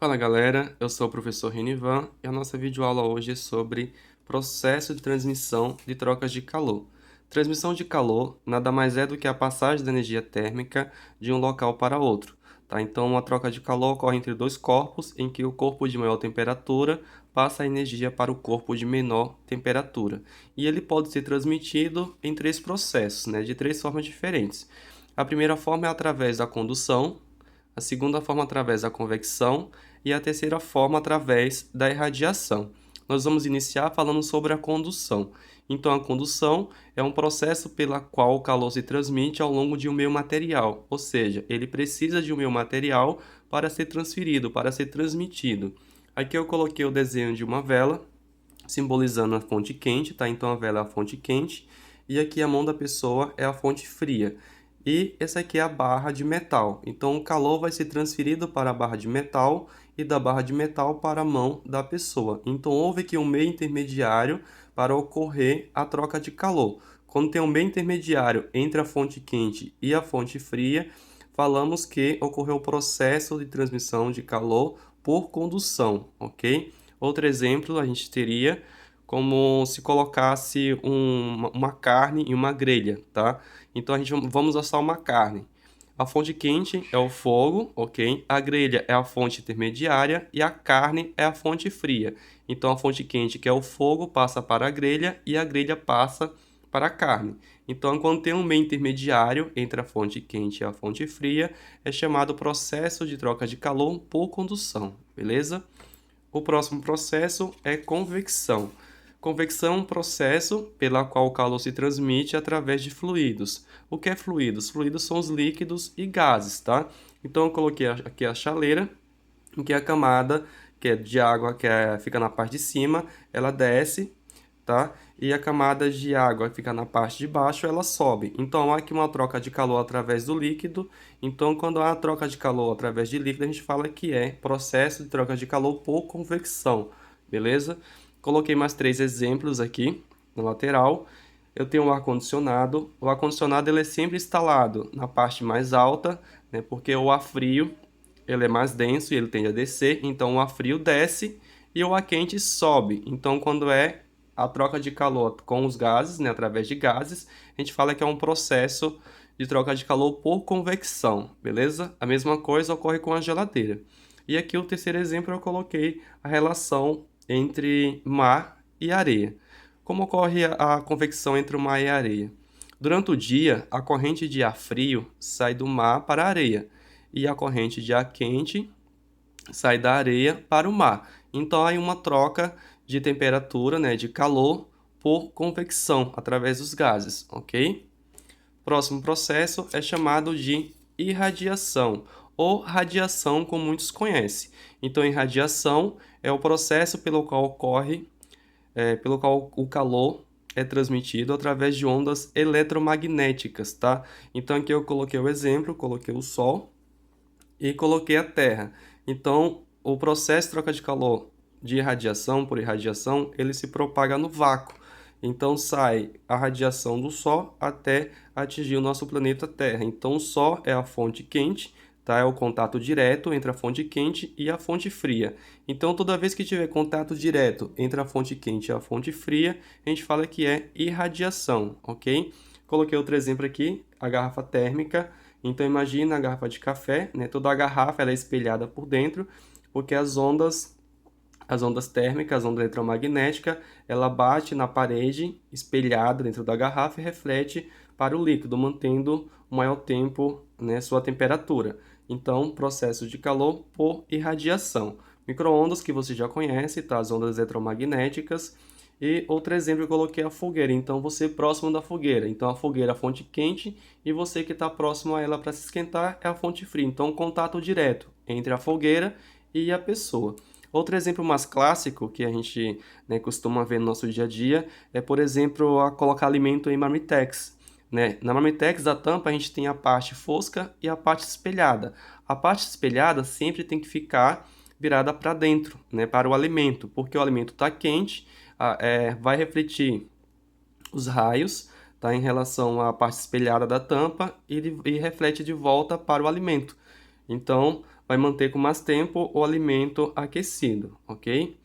Fala galera, eu sou o professor Renivan e a nossa videoaula hoje é sobre processo de transmissão de trocas de calor. Transmissão de calor nada mais é do que a passagem da energia térmica de um local para outro, tá? Então, uma troca de calor ocorre entre dois corpos, em que o corpo de maior temperatura passa a energia para o corpo de menor temperatura. E ele pode ser transmitido em três processos, né, de três formas diferentes. A primeira forma é através da condução, a segunda forma através da convecção e a terceira forma através da irradiação. Nós vamos iniciar falando sobre a condução. Então, a condução é um processo pela qual o calor se transmite ao longo de um meio material, ou seja, ele precisa de um meio material para ser transferido, para ser transmitido. Aqui eu coloquei o desenho de uma vela, simbolizando a fonte quente, tá? Então, a vela é a fonte quente, e aqui a mão da pessoa é a fonte fria. E essa aqui é a barra de metal. Então, o calor vai ser transferido para a barra de metal e da barra de metal para a mão da pessoa. Então, houve aqui um meio intermediário para ocorrer a troca de calor. Quando tem um meio intermediário entre a fonte quente e a fonte fria, falamos que ocorreu o processo de transmissão de calor por condução, ok? Outro exemplo a gente teria como se colocasse uma carne em uma grelha, tá? Então vamos assar uma carne. A fonte quente é o fogo, ok? A grelha é a fonte intermediária e a carne é a fonte fria. Então a fonte quente, que é o fogo, passa para a grelha e a grelha passa para a carne. Então, quando tem um meio intermediário entre a fonte quente e a fonte fria, é chamado processo de troca de calor por condução, beleza? O próximo processo é convecção. Convecção é um processo pela qual o calor se transmite através de fluidos. O que é fluidos? Fluidos são os líquidos e gases, tá? Então eu coloquei aqui a chaleira, em que a camada que é de água fica na parte de cima, ela desce, tá? E a camada de água que fica na parte de baixo, ela sobe. Então há aqui uma troca de calor através do líquido. Então, quando há troca de calor através de líquido, a gente fala que é processo de troca de calor por convecção, beleza? Coloquei mais três exemplos aqui na lateral. Eu tenho o ar-condicionado. O ar-condicionado ele é sempre instalado na parte mais alta, né? Porque o ar frio ele é mais denso e ele tende a descer. Então o ar frio desce e o ar quente sobe. Então, quando é a troca de calor com os gases, né, através de gases, a gente fala que é um processo de troca de calor por convecção, beleza? A mesma coisa ocorre com a geladeira. E aqui o terceiro exemplo eu coloquei a relação entre mar e areia. Como ocorre a convecção entre o mar e a areia? Durante o dia, a corrente de ar frio sai do mar para a areia e a corrente de ar quente sai da areia para o mar. Então, há uma troca de temperatura, né, de calor por convecção através dos gases, ok? Próximo processo é chamado de irradiação ou radiação, como muitos conhecem. Então, irradiação é o processo pelo qual pelo qual o calor é transmitido através de ondas eletromagnéticas, tá? Então, aqui eu coloquei o exemplo, coloquei o Sol e coloquei a Terra. Então, o processo de troca de calor de irradiação por irradiação, ele se propaga no vácuo. Então, sai a radiação do Sol até atingir o nosso planeta Terra. Então, o Sol é a fonte quente, tá? É o contato direto entre a fonte quente e a fonte fria. Então, toda vez que tiver contato direto entre a fonte quente e a fonte fria, a gente fala que é irradiação, ok? Coloquei outro exemplo aqui, a garrafa térmica. Então imagina a garrafa de café, né? Toda a garrafa ela é espelhada por dentro, porque as ondas térmicas, a onda eletromagnética, ela bate na parede espelhada dentro da garrafa e reflete para o líquido, mantendo o maior tempo, né, sua temperatura. Então, processo de calor por irradiação. Micro-ondas que você já conhece, tá? As ondas eletromagnéticas. E outro exemplo eu coloquei a fogueira. Então, você próximo da fogueira. Então, a fogueira é a fonte quente e você que está próximo a ela para se esquentar é a fonte fria. Então, contato direto entre a fogueira e a pessoa. Outro exemplo mais clássico que a gente, né, costuma ver no nosso dia a dia é, por exemplo, a colocar alimento em marmitex, né? Na marmitex da tampa a gente tem a parte fosca e a parte espelhada. A parte espelhada sempre tem que ficar virada para dentro, né, para o alimento, porque o alimento está quente, vai refletir os raios, tá, em relação à parte espelhada da tampa e reflete de volta para o alimento. Então, vai manter com mais tempo o alimento aquecido, ok?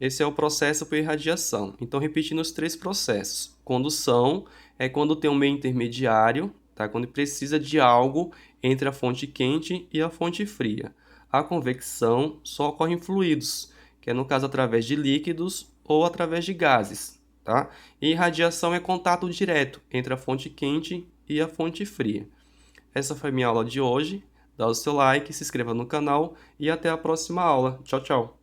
Esse é o processo por irradiação. Então, repetindo os três processos. Condução é quando tem um meio intermediário, tá? Quando precisa de algo entre a fonte quente e a fonte fria. A convecção só ocorre em fluidos, que é no caso através de líquidos ou através de gases, tá? E irradiação é contato direto entre a fonte quente e a fonte fria. Essa foi minha aula de hoje. Dá o seu like, se inscreva no canal e até a próxima aula. Tchau, tchau!